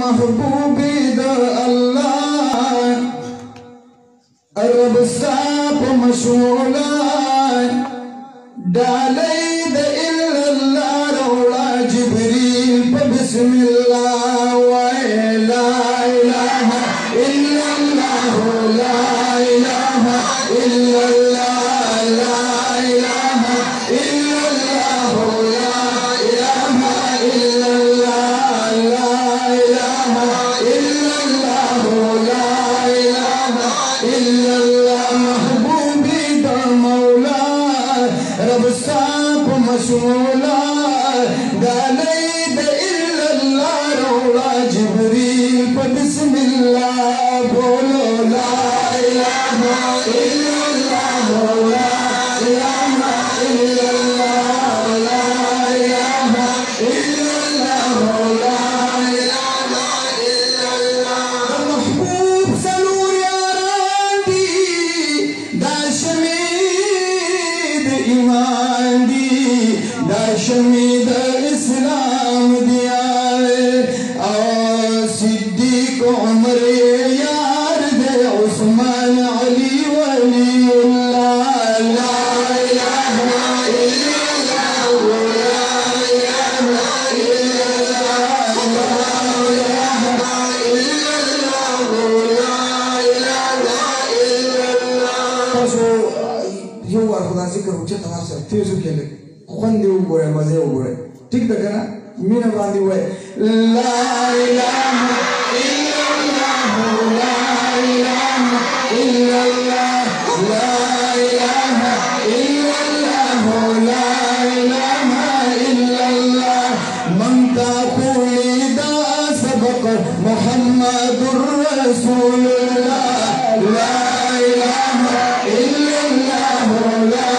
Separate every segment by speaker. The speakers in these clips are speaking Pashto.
Speaker 1: محبوبي دا الله رب ساب مشغولا ډالۍ د الا الله روړه جبريل په بسم الله وای لا اله الا الله لا اله الا الله لا اله الا الله لا اله الا الله لا اله الا الله لا اله الا الله محبوبي دا مولا رب ساب مشغولا ډالۍ د الا الله روړه جبريل په بسم الله بولو لا اله الا الله لا اله الا الله لا اله الا الله لا اله الا الله محبوب سلور یاران دي دا شمید ایمان دي دا شمید اسلام دي صدیق عمر یار دے عثمان علی ولی اللہ لا الہ الا اللہ لا الہ الا اللہ لا الہ الا اللہ لا الہ الا اللہ تاسو یو وار خدا ذکر وچه تاسو تیزو کېله خوندې وګورئ مزه وګورئ ټیک ده کنه مینه باندې وای لا اله الا الله لا اله الا الله لا اله الا الله لا اله الا الله من تقول دا سبق محمد رسول الله لا اله الا الله لا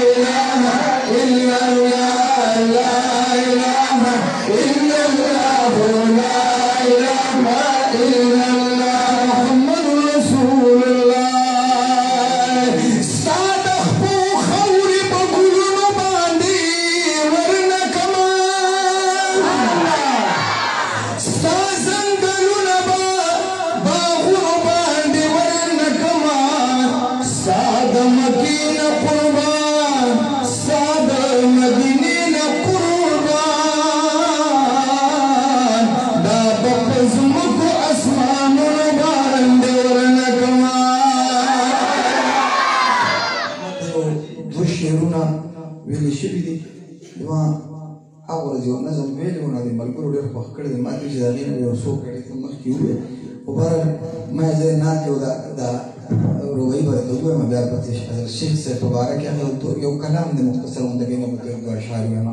Speaker 1: اله الا الله لا اله الا الله لا اله الا الله محمد رسول الله صادق په خوري په ګلونو باندې ورنه کما ستا زنګلونه باغونو باندې ورنه کما ستا د مکې نه قربان ستا د مدینې نه قربان دا به په ځمکو اسمانونو باندې ورنه کما دوه شعرونه ویلې شوي دي ما هغه ورځ یو نظم ویلی و نو د ملګرو ډېر خوښ کړی دی ما ته چې د هغې نه یو څو کړی ته مخکې وویل خو بهرحال ما یې ځای ناست یو دا روایي به درته ووایم بیا پسې حضرت شیخ صاحب په باره کې هغه یو کلام دی مختصر غوندې نه به یو اشعار ووایم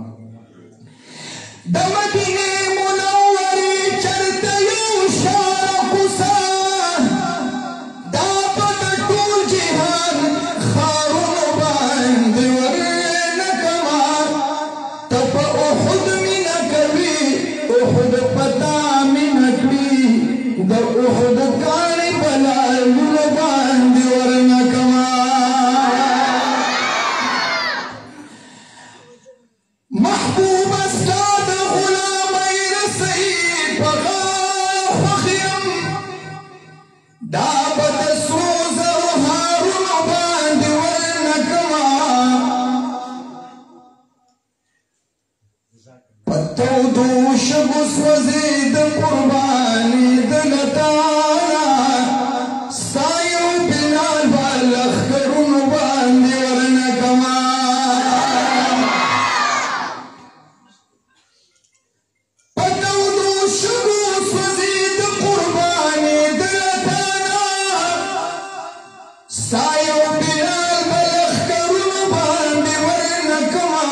Speaker 1: د مدینې منورې چرته یو شاره کوڅه دا به د ټول جهان ښارونو باندې ورنه کما ته په احد مینه کوي احد په تا مینه کړي د احد کاڼي په لالونو باندې ورنه کما محبوبه ستا د غلامۍ رسۍ په غاړه خوښ یم دا به د سرو زرو هارونو باندې ورنه کما په تودو شګو سوځې د قرباني د لتاړه ستا یو بلال به لښکرونو باندې ورنه کما په تودو شګو سوځې د قرباني د لتاړه ستا یو بلال به لښکرونو باندې ورنه کما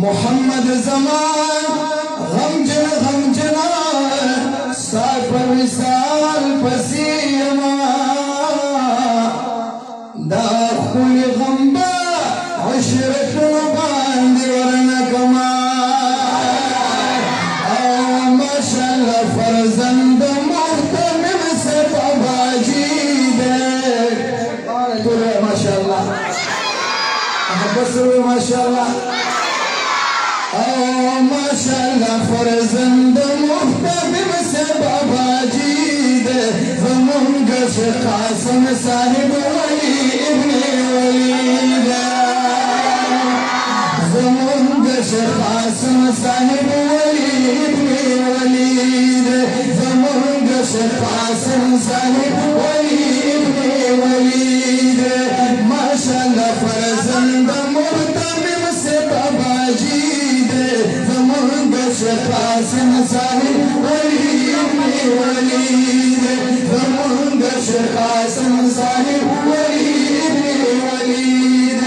Speaker 1: محمد زمان غمجن غمجنا ستا په وصال پسې یما دا ښکلي غم به عشرتونو باندې ورنه کما او ماشاءالله فرزند محتمم صاحب اباجي دی ټول ماشاءالله محبت سره ماشاءالله او ماشاءالله فرزند محتمم शेख कासिम साहिब वली इब्ने वलीद ज़मूंग शेख कासिम साहिब वली इब्ने वलीद ज़मूंग शेख कासिम साहिब वली इब्ने वलीद माशाअल्लाह फरज़ंद मुहतमिम से बाबाजी दे ज़मूंग शेख कासिम साहिब वली इब्ने वलीद ज़मूंग शेख कासिम साहिब वली इब्ने वलीद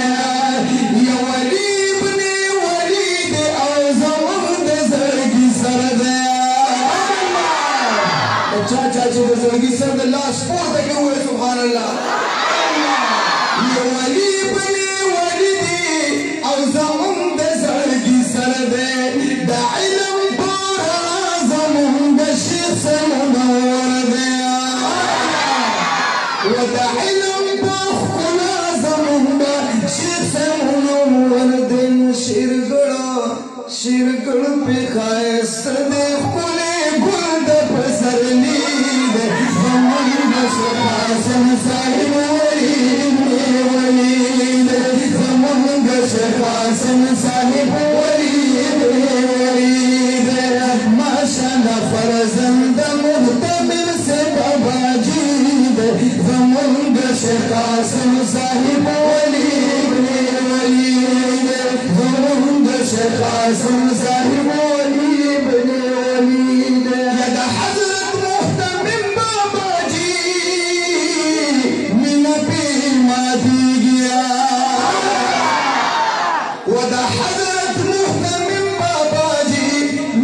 Speaker 1: या वली इब्ने वलीद और ज़मूंग ज़रगी सरद चाचा जी ज़रगी सरद लाश पोत के हुए सुभान अल्लाह या वली इब्ने वलीद और ज़मूंग ज़रगी सरद दा इल्म पूरा ज़मूंग शेख से मुनव्वर ودا علم بخلا زموندا شیر سے منور دن شیرگڑ پہ خائست دے کلے گلد پسرلی دے زمونگ شیخ قاسم صاحب ولی ابن ولید زمونگ شیخ قاسم صاحب ولی ابن ولید ماشاءاللہ فرزند محتمل سے بابا جی ज़मूंग शेख कासिम साहिब वली इब्ने वलीद ज़मूंग शेख कासिम साहिब वली इब्ने वलीद या हज़रत मुहतमिम बाबा जी मिन पे मादी गया वदा हज़रत मुहतमिम बाबा जी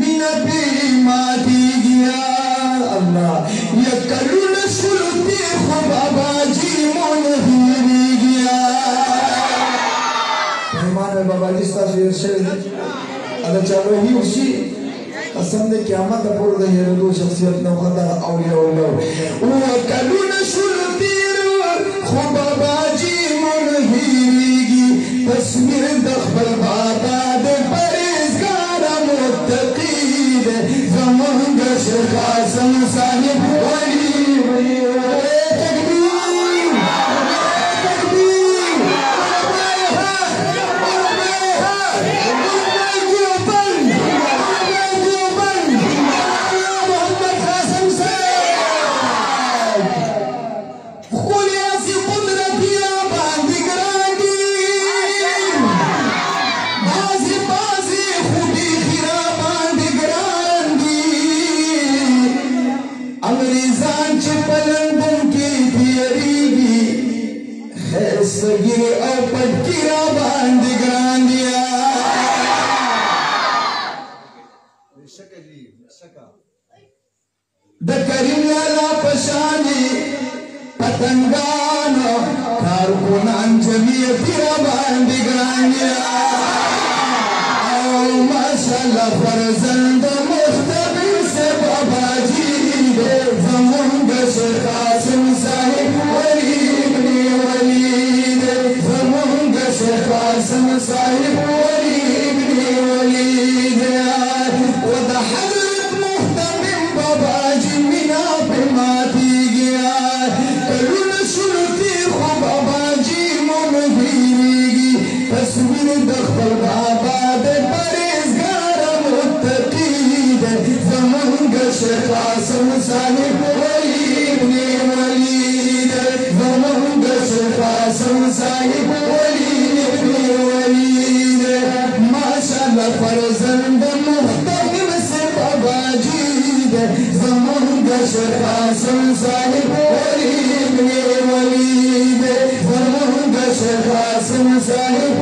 Speaker 1: मिन पे मादी गया अल्लाह या करुण सुलती बाबा जी मुनहिरी गया मेहमान है बाबा जी तस्वीर से अदा चलो ही उसी कसम दे क़यामत पर दे ये दो शख्सियत न खदा औलिया अल्लाह वो कलुन सुलतीर खो बाबा जी मुनहिरी गी तस्वीर दखल बाबा दे परहेज़गार मुत्तक़ी दे ज़मूंग शेख कासिम साहिब वली सगिरे और पटकीरा बांध ग्रांडिया द करीम लाला पशानी पतंगान कारकुनान जमियतीरा बांध ग्रांडिया माशाअल्लाह फरजंद मुख्तबिर से बाबा जी दे ज़मूंग शेख कासिम साहिब वली इब्ने वलीद ज़मूंग शेख कासिम साहिब वली इब्ने वलीद वदा हज़रत मुहतमिम बाबा जी मिना पे माती गया कलुन सुलती खो बाबा जी मुनहिरी तस्वीर दखल बाबा दे परहेज़गार मुत्तक़ी दे ज़मूंग शेख कासिम साहिब वली इब्ने वलीद ज़मूंग शेख कासिम साहिब वली इब्ने वलीद माशाअल्लाह फरज़ंद मुहतमिम से बाबा जी दे ज़मूंग शेख कासिम साहिब वली इब्ने वलीद ज़मूंग शेख कासिम साहिब